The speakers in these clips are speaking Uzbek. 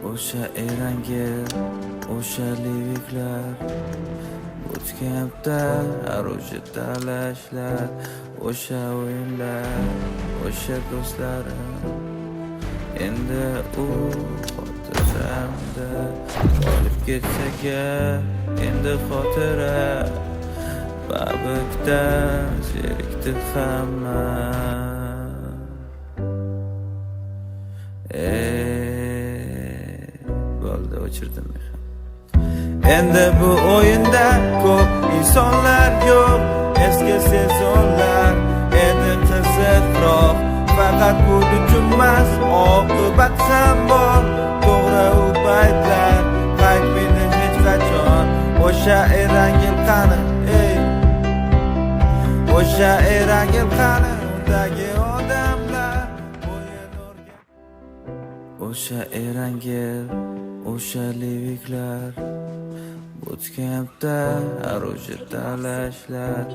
O'sha erangel, o'sha liviklar, bootcampda aruji talashlar, o'sha o'yinlar, o'sha do'stlarim. Endi u xotiramda qolib ketsa-ga, endi xotira babikdan zerikdi hamma. Bo'ldi, o'chirdim men. Endi bu o'yinda ko'p insonlar yo'q, eski sezonlar endi qiziqroq. Faqat bu uchunmas, oqibat ham bor. To'g'ri, u paytlar qaytmaydi hech qachon. O'sha erangel qani, o'sha erangel qani, undagi odamlar o'yin o'rgan. O'sha erangel, o'sha liviklar, bootcampda aruji talashlar,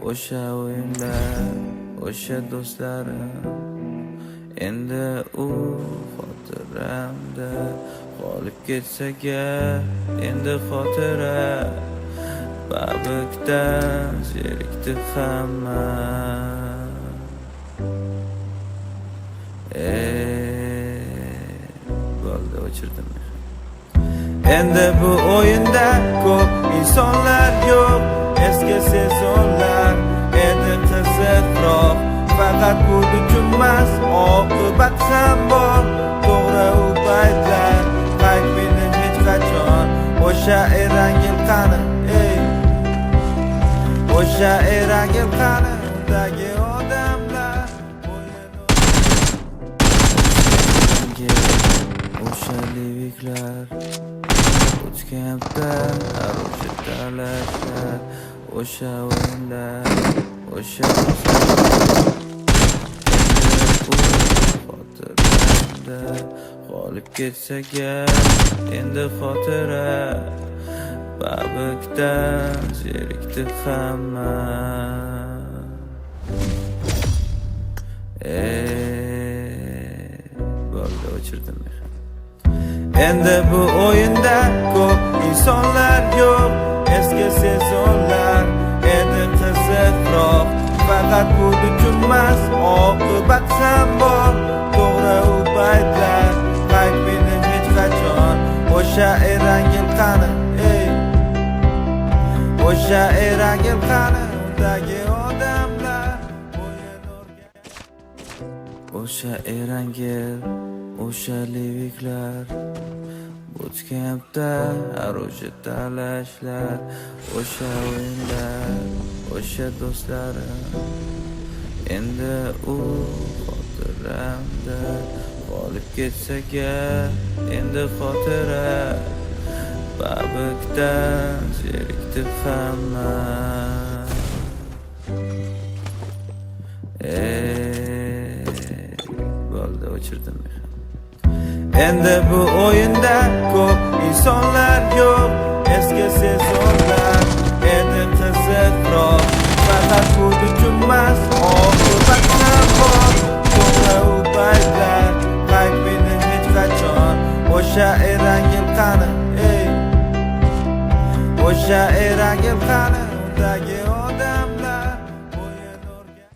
o'sha o'yinlar, o'sha do'stlarim. Endi u xotiramda qolib ketsa-ga, endi xotira babikdan zerikdi hamma. Bo'ldi, o'chirdim men. Endi bu o'yinda ko'p insonlar yo'q, eski sezonlar endi qiziqroq. Faqat bu uchunmas, oqibat ham bor. To'g'ri, u paytlar qaytmaydi hech qachon. O'sha erangel qani, o'sha erangel qani, undagi odamlar o'yin o'sha liviklar, bootcampda aruji talashlar, o'sha o'yinlar, o'sha xotiramda qolib ketsa-ga, endi xotira babikdan zerikdi hamma. Bo'ldi, o'chirdim men. Endi bu o'yinda ko'p insonlar yo'q, eski sezonlar endi qiziqroq. Faqat bu uchunmas, oqibat ham bor. To'g'ri, u paytlar qaytmaydi hech qachon. O'sha erangel qani, o'sha erangel qani, undagi odamlar o'yin o'rgan. O'sha erangel, o'sha liviklar, bootcampda aruji talashlar, o'sha o'yinlar, o'sha do'stlarim. Endi u xotiramda qolib ketsa-ga, endi xotira babikdan zerikdi hamma. Bo'ldi, o'chirdim men. Endi bu o'yinda ko'p insonlar yo'q, eski sezonlar endi qiziqroq. Faqat bu uchunmas, oqibat ham bor. To'g'ri, u paytlar qaytmaydi hech qachon. O'sha erangel qani, o'sha erangel qani, undagi odamlar o'yin o'rgan.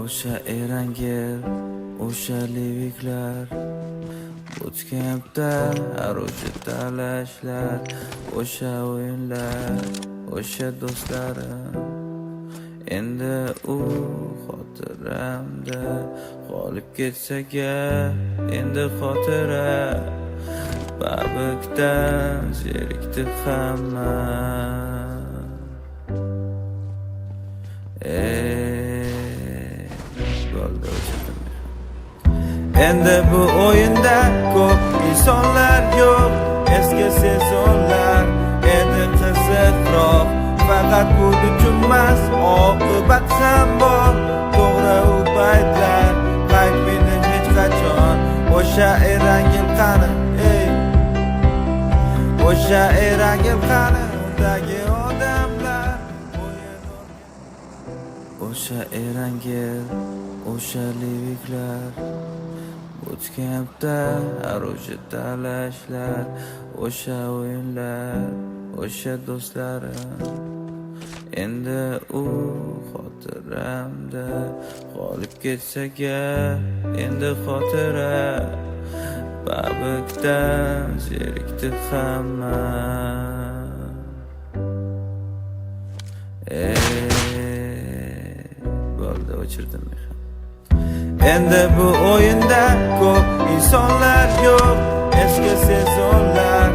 O'sha erangel, o'sha liviklar, bootcampda aruji talashlar, o'sha o'yinlar, o'sha do'stlarim. Endi u xotiramda qolib ketsa-ga, endi xotira babikdan zerikdi hamma. Bo'ldi, o'chirdim men. Endi bu o'yinda ko'p insonlar yo'q, eski sezonlar endi qiziqroq. Faqat bu uchunmas, oqibat ham bor. To'g'ri, u paytlar qaytmaydi hech qachon. O'sha erangel qani, o'sha erangel qani, undagi odamlar o'yin o'rgan. O'sha erangel, o'sha liviklar, Bootcampda haroja talashlar, o'sha o'yinlar, o'sha do'stlarim. Endi u xotiramda qolib ketsa-ga, endi xotira babikdan zerikdi hamma. Bo'ldi, o'chirdim men. Endi bu o'yinda ko'p insonlar yo'q, eski sezonlar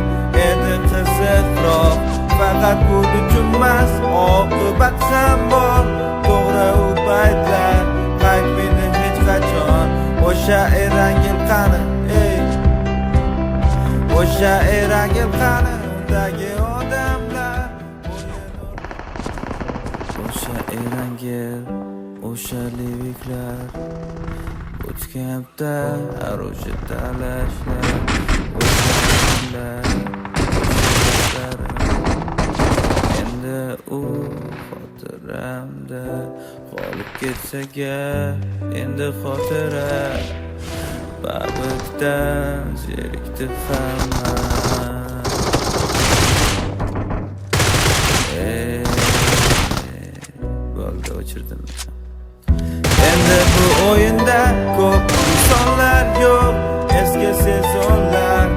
endi qiziqroq. Faqat bu uchunmas, oqibat ham bor. To'g'ri, u paytlar qaytmaydi hech qachon. O'sha erangim qani, o'sha erangim qani, undagi odamlar. O'sha erangim, o'sha liviklar, Bootcampda haroja talashlar, o'sha kunlar, o'sha endi u xotiramda qolib ketsa-ga, endi xotira babikdan zerikdi hamma. Bo'ldi, o'chirdim. Endi bu o'yinda ko'p insonlar yo'q, eski sezonlar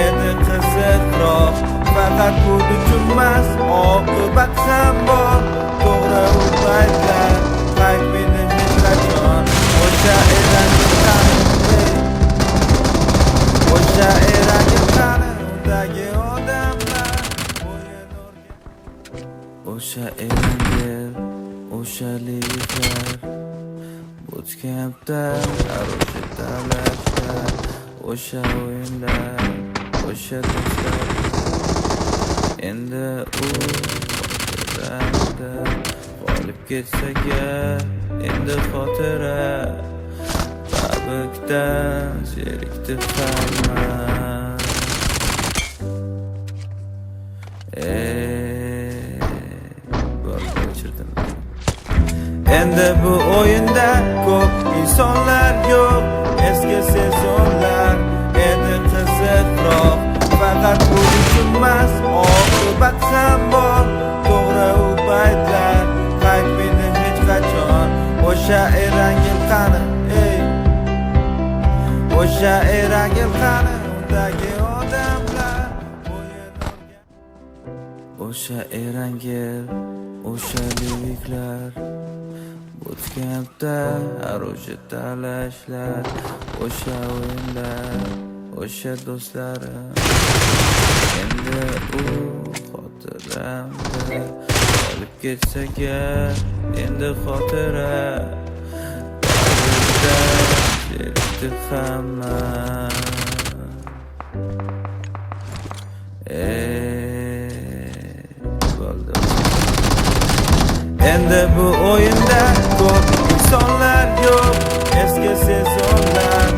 endi qiziqroq. Faqat bu uchunmas, oqibat ham bor. To'g'ri, u paytlar qaytmaydi hech qachon. O'sha erangim qani, o'sha erangim qani, undagi odamlar. O'sha erangim, o'sha liviklar, Bootcampda haroja talashlar, o'sha o'yinlar, o'sha do'stlar. Endi u xotiramda qolib ketsa-ga, endi xotira babikdan zerikdi hamma. Bo'ldi, o'chirdim. Endi bu o'yinda ko'p insonlar yo'q, eski sezonlar endi qiziqroq. Faqat bu uchunmas, oqibat ham bor. To'g'ri, u paytlar qaytmaydi hech qachon. O'sha erangim qani, o'sha erangim qani, undagi odamlar. O'sha erangim, o'sha liviklar, Bootcampda haroja talashlar, o'sha o'yinlar, o'sha do'stlarim. Endi u xotiramda qolib ketsa-ga, endi xotira babikdan zerikdi hamma. Bo'ldi. Endi bu o'yinda ko'p insonlar yo'q, eski sezonlar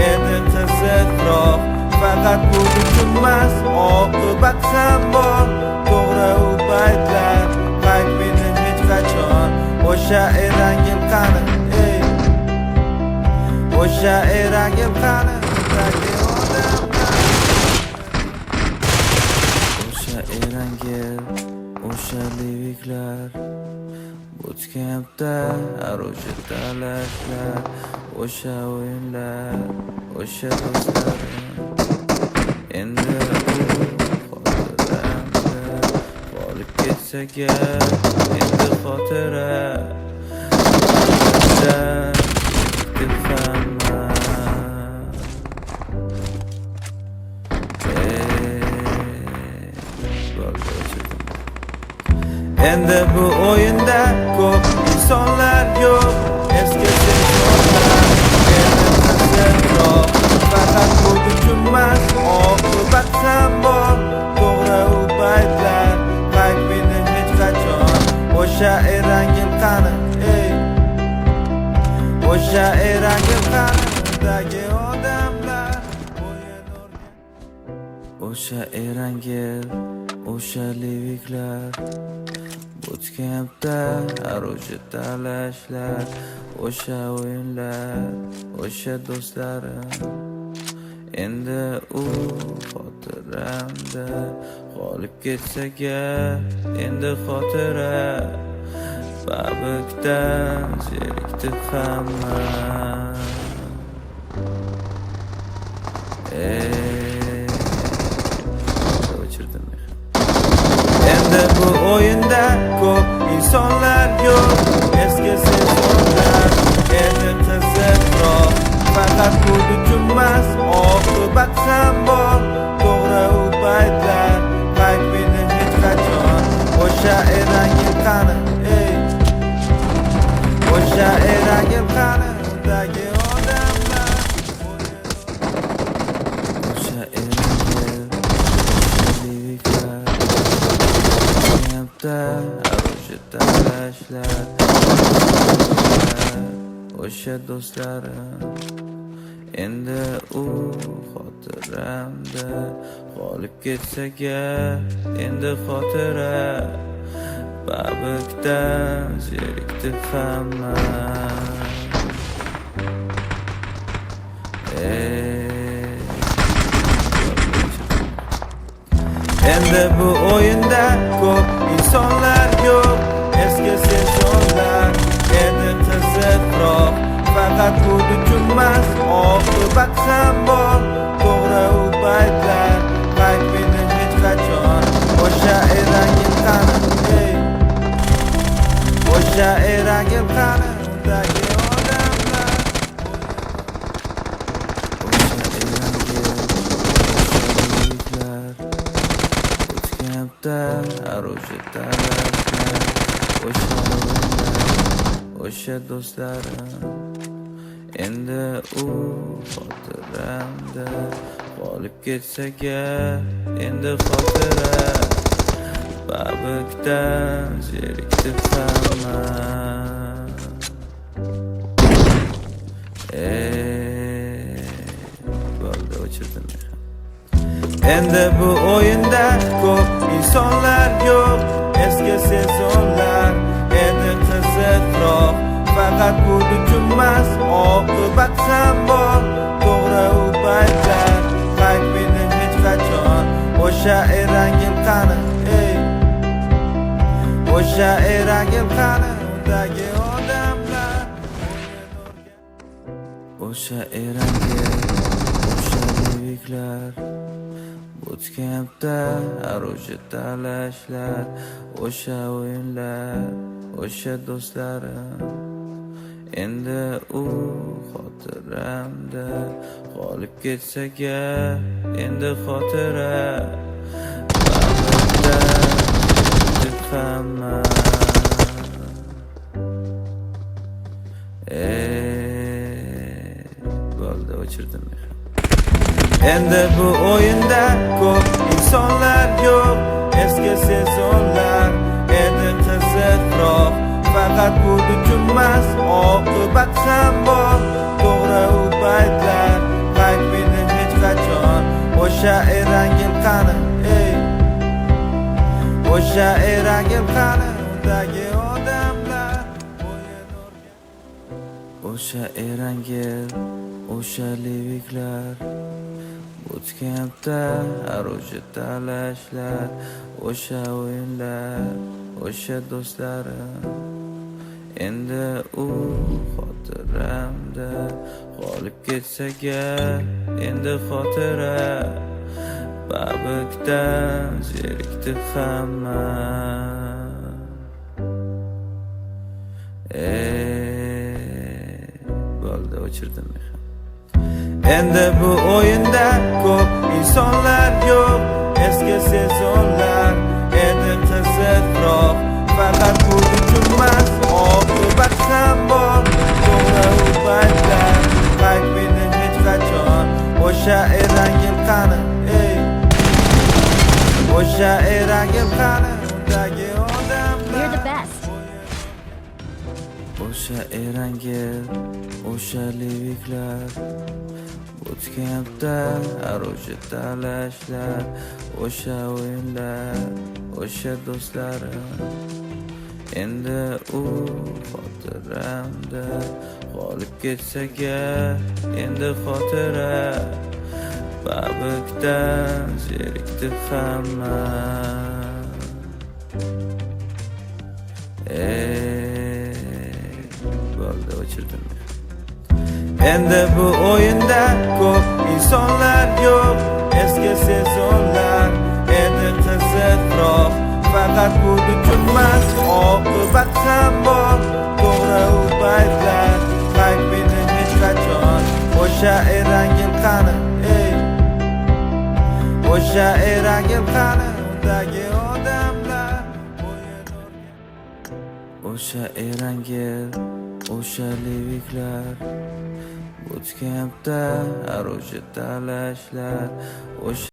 endi qiziqroq. Faqat bu uchunmas, oqibat ham bor. To'g'ri, u paytlar qaytmaydi hech qachon. O'sha erangim qani, o'sha erangim qani, undagi odamlar. O'sha erangim, o'sha liviklar, Bootcampda haroja talashlar, o'sha o'yinlar, o'sha do'stlarim. Endi u xotiramda qolib ketsa-ga, endi xotira babikdan zerikdi hamma. Bo'ldi, o'chirdim. Endi bu o'yinda ko'p insonlar yo'q, eski sezonlar endi qiziqroq. Faqat bu uchunmas, oqibat ham bor. To'g'ri, u paytlar qaytmaydi hech qachon. O'sha erangim qani, o'sha erangim qani, undagi odamlar. O'sha erangim, o'sha liviklar, Bootcampda haroja talashlar, o'sha o'yinlar, o'sha do'stlarim. endi u xotiramda qolib ketsa-ga, endi xotira babikdan zerikdi hamma. O'chirdim. Endi bu o'yinda ko'p insonlar yo'q, eski sezonlar endi qiziqroq. Faqat pul uchunmas, oqibat ham bor. To'g'ri u paytlar qaydmini hech qachon. O'sha erangim qani, ey, o'sha erangim qani, undagi odamlar. O'sha erangim, o'sha talashlar, o'sha do'stlarim endi u xotiramda qolib ketsa-ga, endi xotira babikdan zerikdi hamma. Endi bu o'yinda ko'p insonlar yo'q, eski sezonlar endi qiziqroq. Faqat pul uchunmas, oqibat ham bor. To'g'ri u paytlar qaydmini hech qachon. O'sha erangim qani, ey, o'sha erangim qani, undagi odamlar. O'sha erangim, o'sha talashlar, o'sha o'yinlar, o'sha do'stlarim endi u xotiramda qolib ketsa-ga, endi xotira babikdan zerikdi hamma. Bo'ldi, o'chirdim. Endi bu o'yinda ko'p insonlar yo'q, eski sezonlar endi qiziqroq. Faqat pul uchunmas, oqibat ham bor. To'g'ri u paytlar qaydmini hech qachon. O'sha erangim qani, ey, o'sha erangim qani, undagi odamlar. O'sha erangim, o'sha leviklar, bootcampda o'sha talashlar, o'sha o'yinlar, o'sha do'stlarim endi u xotiramda qolib ketsa-ga, endi xotira babikdan zerikdi hamma. Bo'ldi, o'chirdim. Endi bu o'yinda ko'p insonlar yo'q, eski sezonlar endi qiziqroq. Faqat pul uchunmas, oqibat ham bor. To'g'ri u paytlar qaydmini hech qachon. O'sha erangim qani, ey, o'sha erangim qani, undagi odamlar. O'sha erangim, o'sha leviklar, bootcampda o'sha talashlar, o'sha o'yinlar, o'sha do'stlarim endi u xotiramda qolib ketsa-ga, endi xotira babikdan zerikdi hamma. Bo'ldi, o'chirdim. Endi bu o'yinda ko'p insonlar yo'q, eski sezonlar endi qiziqroq. Faqat pul uchunmas, oqibat ham bor. To'g'ri u paytlar qaydmini hech qachon. O'sha erangim qani, ey, o'sha erangim qani, undagi odamlar. You're the best. O'sha erangim, o'sha leviklar, bootcampda o'sha talashlar, o'sha o'yinlar, o'sha do'stlarim endi u xotiramda qolib ketsa-ga, endi xotira babikdan zerikdi hamma. Bo'ldi, o'chirdim. Endi bu o'yinda ko'p insonlar yo'q, eski sezonlar edi qiziqroq. Faqat bu uchunmas, oqibat ham bor. To'g'ri u baytlar qaytmaydi hech qachon. O'sha erangil qani, ey, o'sha erangil qani, undagi odamlar o'sha erangil, o'sha leviklar bootcampda aroji talashlar.